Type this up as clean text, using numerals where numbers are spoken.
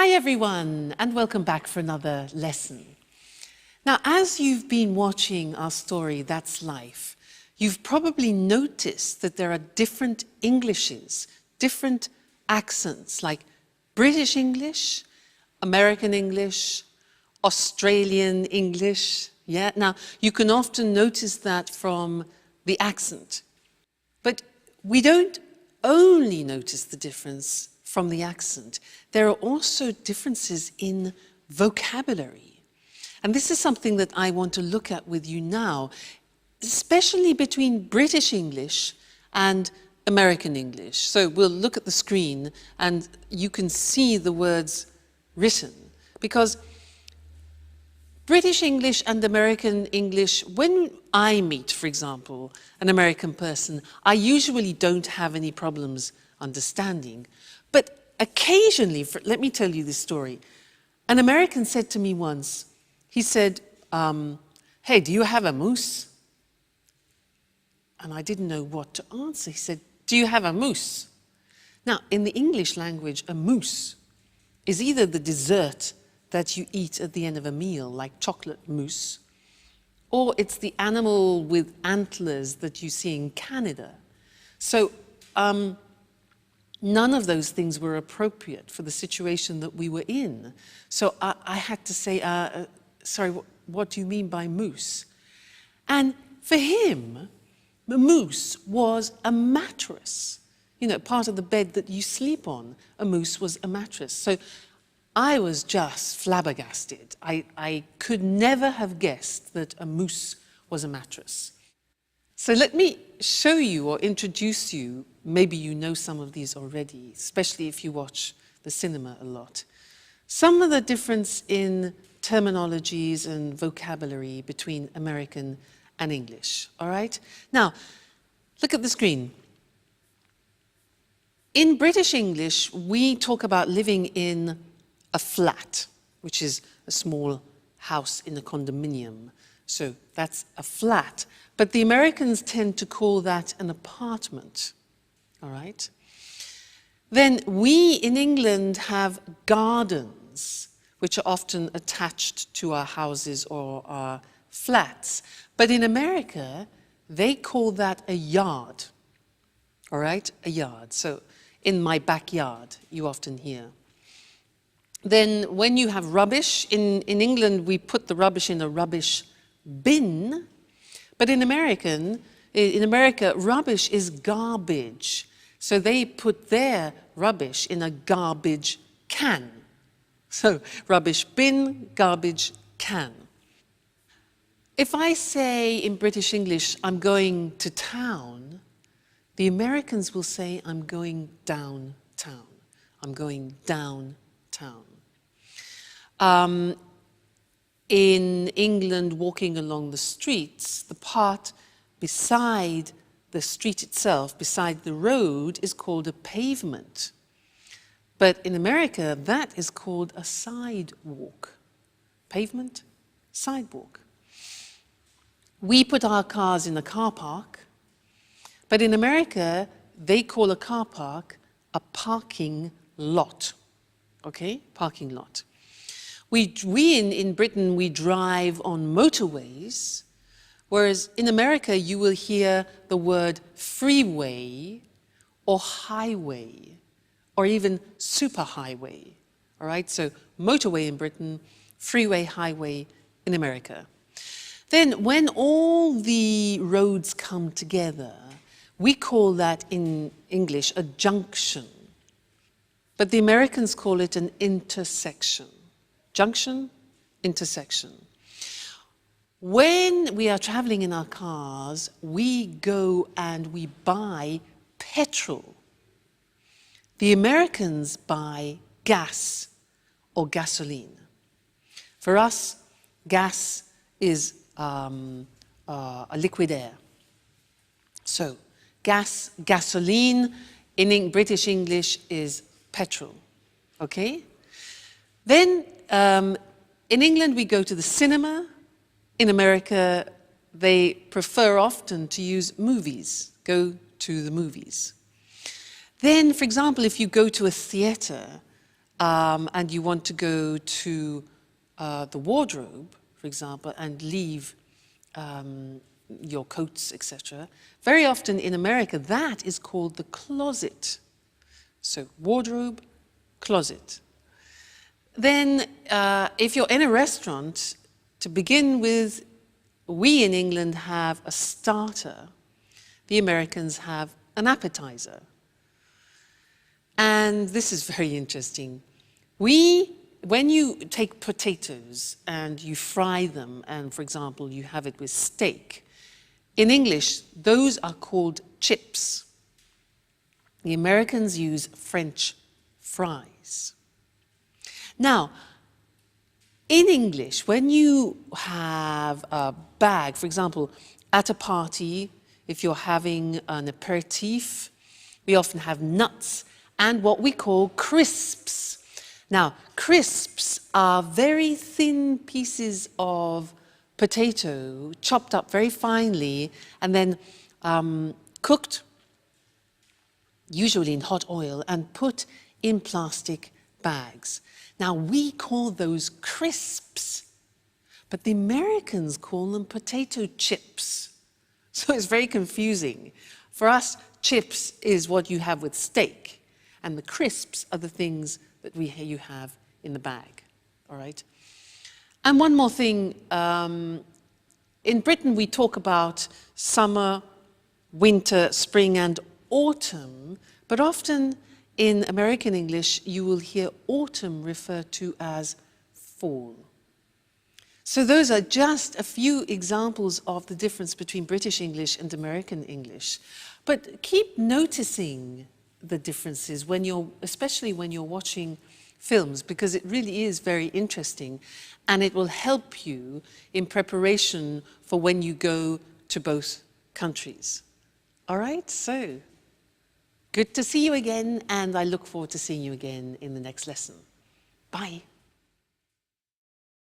Hi everyone, and welcome back for another lesson. Now, as you've been watching our story, That's Life, you've probably noticed that there are different Englishes, different accents, like British English, American English, Australian English. Yeah, now you can often notice that from the accent. But we don't only notice the difference from the accent. There are also differences in vocabulary. And this is something that I want to look at with you now, especially between British English and American English. So we'll look at the screen and you can see the words written, because British English and American English, when I meet, for example, an American person, I usually don't have any problems understanding. But occasionally, let me tell you this story. An American said to me once, he said, hey, do you have a moose? And I didn't know what to answer. He said, do you have a moose? Now, in the English language, a moose is either the dessert that you eat at the end of a meal, like chocolate mousse, or it's the animal with antlers that you see in Canada. So none of those things were appropriate for the situation that we were in. So I had to say, sorry, what do you mean by moose? And for him, the moose was a mattress. You know, part of the bed that you sleep on, a moose was a mattress. So I was just flabbergasted. I could never have guessed that a moose was a mattress. So let me show you or introduce you, maybe you know some of these already, especially if you watch the cinema a lot. Some of the difference in terminologies and vocabulary between American and English, all right? Now, look at the screen. In British English, we talk about living in a flat, which is a small house in a condominium. So that's a flat. But the Americans tend to call that an apartment, all right? Then we in England have gardens, which are often attached to our houses or our flats. But in America, they call that a yard, all right? A yard. So in my backyard, you often hear. Then when you have rubbish, in England we put the rubbish in a rubbish bin, but in America, rubbish is garbage. So they put their rubbish in a garbage can. So rubbish bin, garbage can. If I say in British English, I'm going to town, the Americans will say, I'm going downtown. I'm going downtown. In England, walking along the streets, the part beside the street itself, beside the road, is called a pavement. But in America, that is called a sidewalk. Pavement, sidewalk. We put our cars in a car park, but in America, they call a car park a parking lot. Okay, parking lot. In Britain, we drive on motorways, whereas in America, you will hear the word freeway or highway, or even superhighway, all right? So motorway in Britain, freeway, highway in America. Then when all the roads come together, we call that in English a junction. But the Americans call it an intersection. Junction, intersection. When we are traveling in our cars, we go and we buy petrol. The Americans buy gas or gasoline. For us, gas is a liquid air. So gas, gasoline, in British English is petrol, okay? Then in England we go to the cinema. In America they prefer often to use movies, go to the movies. Then, for example, if you go to a theatre, and you want to go to the wardrobe, for example, and leave your coats, etc. Very often in America, that is called the closet. So wardrobe, closet. Then if you're in a restaurant, to begin with, we in England have a starter. The Americans have an appetizer. And this is very interesting. When you take potatoes and you fry them, and for example, you have it with steak, in English, those are called chips. The Americans use French fries. Now, in English, when you have a bag, for example, at a party, if you're having an aperitif, we often have nuts and what we call crisps. Now, crisps are very thin pieces of potato, chopped up very finely, and then cooked, usually in hot oil, and put in plastic bags. Now, we call those crisps, but the Americans call them potato chips. So it's very confusing. For us, chips is what you have with steak, and the crisps are the things that you have in the bag, all right? And one more thing, in Britain we talk about summer, winter, spring and autumn, but often in American English you will hear autumn referred to as fall. So those are just a few examples of the difference between British English and American English. But keep noticing the differences especially when you're watching films, because it really is very interesting and it will help you in preparation for when you go to both countries. All right, so good to see you again, and I look forward to seeing you again in the next lesson. Bye.